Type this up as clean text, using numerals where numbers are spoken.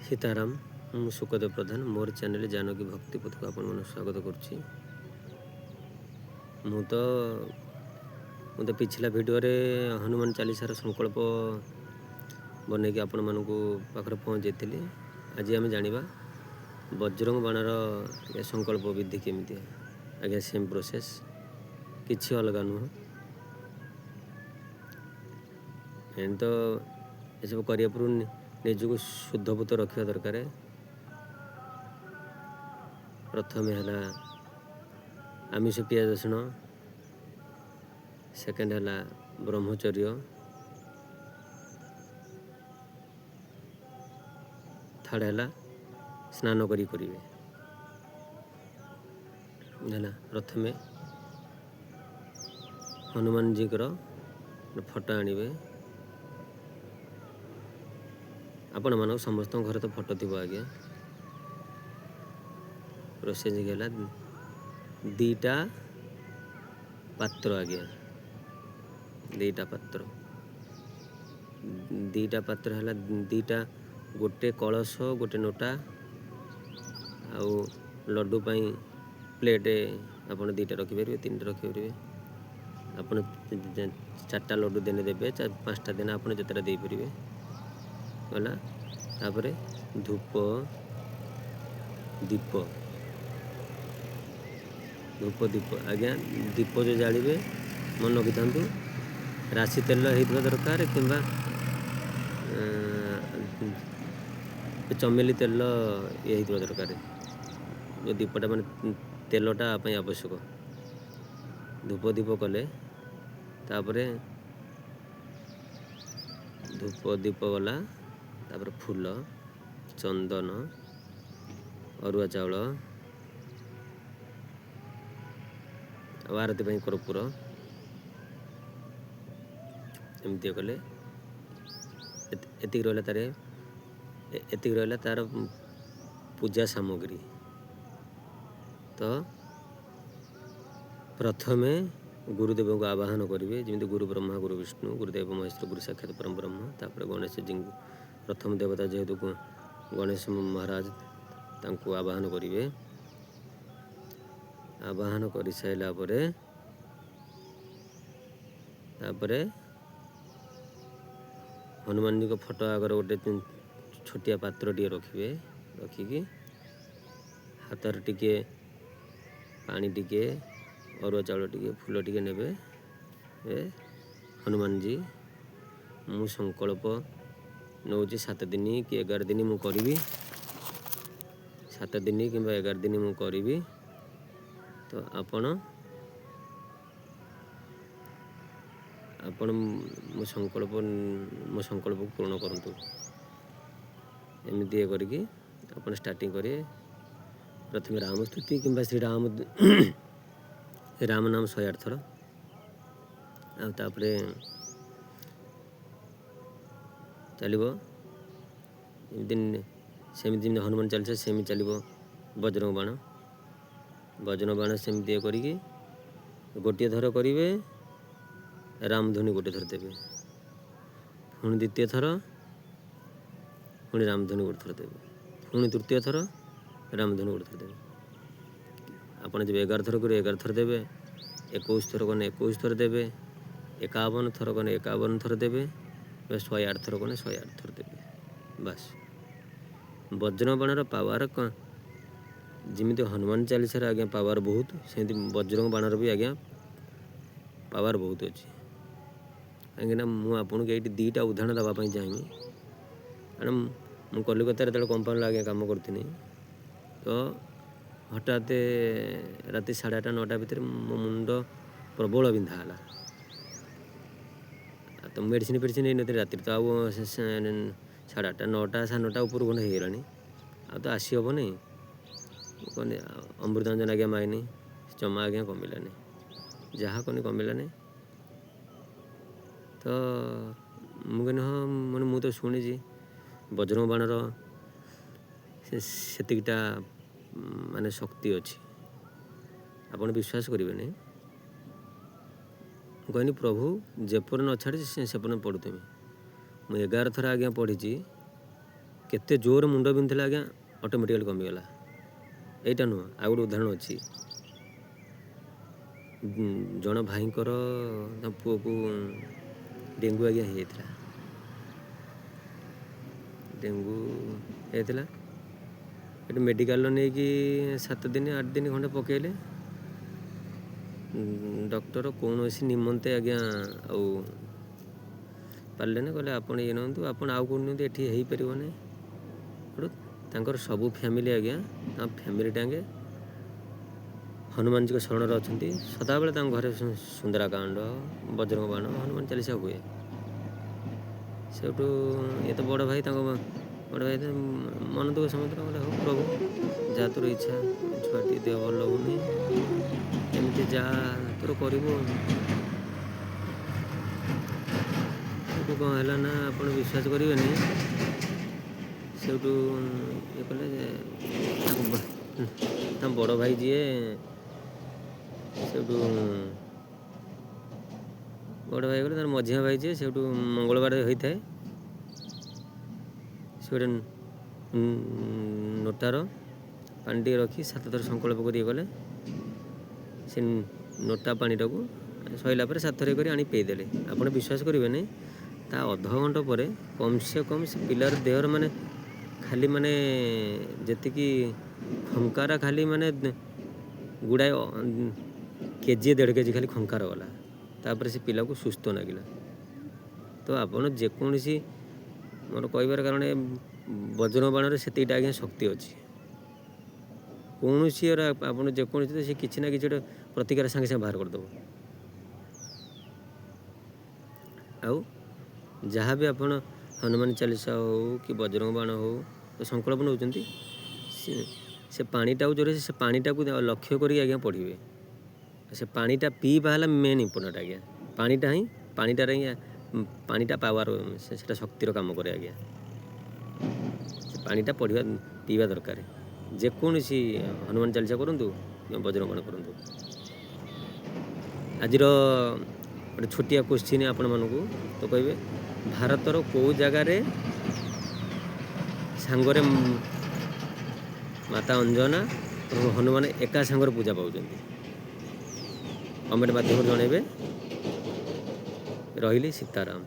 सीताराम ମୁଁ ସୁକଦେବ ପ୍ରଧାନ ମୋର ଚ୍ୟାନେଲ ଜାନକୀ ଭକ୍ତି ପଥକୁ ଆପଣମାନଙ୍କୁ ସ୍ୱାଗତ କରୁଛି। ମୁଁ ତ ପିछला ଭିଡ଼ିଓରେ ହନୁମାନ ଚାଳିଶାର ସଂକଳ୍ପ ବନେଇକି ଆପଣମାନଙ୍କୁ ପାଖରେ ପହଞ୍ଚାଇଥିଲି। ଆଜି ଆମେ ଜାଣିବା ବଜରଙ୍ଗ ବାଣର ସଂକଳ୍ପ ବିଧି କେମିତି। ଆଜ୍ଞା ସେମ୍ ପ୍ରୋସେସ୍, କିଛି ଅଲଗା ନୁହଁ। ତ ଏସବୁ କରିବା ପୂର୍ବରୁ ନିଜକୁ ଶୁଦ୍ଧଭୂତ ରଖିବା ଦରକାର। प्रथमे है आमिष पियाज रसुण, सेकेंड है ब्रह्मचर्य, थर्ड है स्नान करें। प्रथमे हनुमान जी फोटो आणवे। आपण मान समस्त घर तो फोटो थी आज्ञा। प्रोसेसिंग है दीटा पात्र आज्ञा, दीटा पात्र है दीटा, गोटे कलश गोटे नोटा आउ लड्डू पाई प्लेट आप दीटा रखिपारे, 3टा रखिपारे। आप 4टा लड्डू देने देवे, 5टा देने आप जितना देपारे गला। तापर धूप दीप आज्ञा, दीप जो जालिबे मन रखी था राशि तेल होता दरकार कि चमेली तेल ये होता दरकार। जो दीपटा मान तेलटा आवश्यक। धूप दीप कले तापरे धूप दीप गला, तापर फूल, चंदन, अरुआ चाउल, आरती कर्पूर एमती कले। एतिक रहा तार पूजा सामग्री। तो प्रथमे गुरुदेव को आवाहन करेंगे, जमी गुरु ब्रह्मा गुरु विष्णु गुरुदेव महेश्वर गुरु साक्षात परम ब्रह्म। तापर गणेश जी प्रथम देवता जेहेतु गणेश महाराज तांको आवाहन करेंगे। आवाहन कर सारा पर हनुमान जी को फोटो आगर गोटे छोटिया पात्र टे रखिए। रखिकी हाथ टिके पानी टिके अरुआ चाउल टिके फूल टिके नेबे। हनुमान जी मु संकल्प नौ 7 दिन कि 11 दिन मु करी, 7 दिन कि 11 दिन मु करी। तो आपण मो संकल्प को पूर्ण करंतु। एमती करके आपण स्टार्टिंग करें। प्रथम राम स्तुति कि श्री राम राम नाम 108 थर। तापरे चलो सेमती हनुमान चालीसा सेमी चलो। बजरंग बाण सेमती करिकी गोटे थर करेंगे। रामधुनी गोटे थर देवे, पुणी द्वितीय थर पुणी रामधुनी गोटे थर देवे, पुणी तृतीय थर रामधुनी गोटे थर देवे। आपड़ जब 11 थर करेंगे 11 थर देवे, 21 थर कने 21 थर देवे, 51 थर कने 51 थर देवे, 108 थर कने 108 थर देवे। बस वज्रंग बाणर पावर जमी हनुमान चालीसा आज्ञा पावर बहुत, सेमती वज्रंग बाणर भी आज्ञा पावर बहुत अच्छी। कहीं मुझे ये 2टा उदाहरण देवाई चाहिए। कारण मुझे कलिकतार जो कंपानी आज्ञा कम करी, तो हठात राति 8:30 9टा भितर मो मुंड प्रबल बिंधा है। तो मेडिसिन फेडिसिन नहीं नी राति, तो 8:30 9टा 9:30 ऊपर खंडे होगा। तो आसी हम नहीं कहने अमृतांजन आज्ञा मायनी जमा आज्ञा कमिलानी, जहाँ कनी कमिलानी। तो मुझे हाँ मैंने मुझे तो शुणी वज्रंग बाणर सेतिकटा माने शक्ति अच्छी। आपड़ विश्वास करेंगे नहीं। कहनी प्रभु जेपर न छाड़ी सेपन पढ़ुथी। मुझे 11 थर आज्ञा पढ़ी, କେତେ ଜୋର ମୁଣ୍ଡ ବିନ୍ଧୁଥିଲା ଆଜ୍ଞା ଅଟୋମେଟିକାଲି କମିଗଲା। ଏଇଟା ନୁହଁ, ଆଉ ଗୋଟେ ଉଦାହରଣ ଅଛି। ଜଣେ ଭାଇଙ୍କର ତା ପୁଅକୁ ଡେଙ୍ଗୁ ଆଜ୍ଞା ହେଇଯାଇଥିଲା। ଡେଙ୍ଗୁ ହେଇଥିଲା, ଏଠି ମେଡ଼ିକାଲରେ ନେଇକି 7 ଦିନ 8 ଦିନ ଖଣ୍ଡେ ପକେଇଲେ। ଡକ୍ଟର କୌଣସି ନିମନ୍ତେ ଆଜ୍ଞା ଆଉ ପାରିଲେନି, କହିଲେ ଆପଣ ଇଏ ନିଅନ୍ତୁ, ଆପଣ ଆଉ କେଉଁଠି ନିଅନ୍ତୁ, ଏଠି ହେଇପାରିବନି। ସେଠୁ ତାଙ୍କର ସବୁ ଫ୍ୟାମିଲି ଆଜ୍ଞା, ତାଙ୍କ ଫ୍ୟାମିଲି ଟାଙ୍କେ ହନୁମାନଜୀଙ୍କ ଶରଣରେ ଅଛନ୍ତି। ସଦାବେଳେ ତାଙ୍କ ଘରେ ସୁନ୍ଦରାକାଣ୍ଡ, ବଜରଙ୍ଗ ବାଣ, ହନୁମାନ ଚାଳିଶା ହୁଏ। ସେଠୁ ଇଏ ତ ବଡ଼ ଭାଇ, ତାଙ୍କ ବଡ଼ ଭାଇ ମନ ଦୁଃଖ ସମୁଦ୍ର କହିଲେ ହଉ ପ୍ରଭୁ ଯାହା ତୋର ଇଚ୍ଛା, ଛୁଆଟି ଦେହ ଭଲ ଲାଗୁନି, ଏମିତି ଯାହା ତୋର କରିବୁ। ସେଠୁ କ'ଣ ହେଲା ନା ଆପଣ ବିଶ୍ୱାସ କରିବେନି, ସେଠୁ ଇଏ କଲେ ଯେ ତାଙ୍କ ବଡ଼ ଭାଇ ଯିଏ, ସେଠୁ ବଡ଼ ଭାଇ ଗଲେ, ତାର ମଝିଆ ଭାଇ ଯିଏ, ସେଠୁ ମଙ୍ଗଳବାର ହୋଇଥାଏ, ସେ ଗୋଟେ ନୋଟାର ପାଣି ଟିକେ ରଖି 7 ଥର ସଂକଳ୍ପ କରି ଗଲେ। ସେ ନୋଟା ପାଣିଟାକୁ ସରିଲା ପରେ 7 ଥର କରି ଆଣି ପିଇଦେଲେ। ଆପଣ ବିଶ୍ୱାସ କରିବେନି, ତା ଅଧଘଣ୍ଟା ପରେ କମ୍ ସେ କମ୍ ସେ ପିଲାର ଦେହର ମାନେ ଖାଲି ମାନେ ଯେତିକି ଖଙ୍କାର, ଖାଲି ମାନେ ଗୁଡ଼ାଏ କେଜିଏ 1.5 କେଜି ଖାଲି ଖଙ୍କାର ଗଲା। ତାପରେ ସେ ପିଲାକୁ ସୁସ୍ଥ ଲାଗିଲା। ତ ଆପଣ ଯେକୌଣସି, ମୋର କହିବାର କାରଣ ବଜ୍ରଙ୍ଗ ବାଣରେ ସେତିକିଟା ଆଜ୍ଞା ଶକ୍ତି ଅଛି। କୌଣସି ଆପଣ ଯେକୌଣସି ସେ କିଛି ନା କିଛି ଗୋଟେ ପ୍ରତିକାର ସାଙ୍ଗେ ସାଙ୍ଗେ ବାହାର କରିଦେବ। ଆଉ ଯାହା ବି ଆପଣ ହନୁମାନ ଚାଳିଶା ହଉ କି ବଜ୍ରଙ୍ଗ ବାଣ ହଉ ସଂକଳ୍ପ ନେଉଛନ୍ତି, ସେ ପାଣିଟାକୁ ଜୋରେ, ସେ ପାଣିଟାକୁ ଲକ୍ଷ୍ୟ କରିକି ଆଜ୍ଞା ପଢ଼ିବେ। ସେ ପାଣିଟା ପିଇବା ହେଲା ମେନ୍ ଇମ୍ପୋର୍ଟାଣ୍ଟ ଆଜ୍ଞା। ପାଣିଟାରେ ହିଁ ପାଣିଟା ପାୱାର, ସେଟା ଶକ୍ତିର କାମ କରେ ଆଜ୍ଞା। ସେ ପାଣିଟା ପିଇବା ଦରକାର। ଯେକୌଣସି ହନୁମାନ ଚାଳିଶା କରନ୍ତୁ, ବଜ୍ରଙ୍ଗ ବାଣ କରନ୍ତୁ। ଆଜିର ଗୋଟେ ଛୋଟିଆ କୋଶ୍ଚିନ୍ ଆପଣମାନଙ୍କୁ ତ କହିବେ, ଭାରତର କେଉଁ ଜାଗାରେ ସାଙ୍ଗରେ ମାତା ଅଞ୍ଜନା ଏବଂ ହନୁମାନ ଏକା ସାଙ୍ଗରେ ପୂଜା ପାଉଛନ୍ତି? କମେଣ୍ଟ ମାଧ୍ୟମରେ ଜଣାଇବେ। ରହିଲି, ସୀତାରାମ।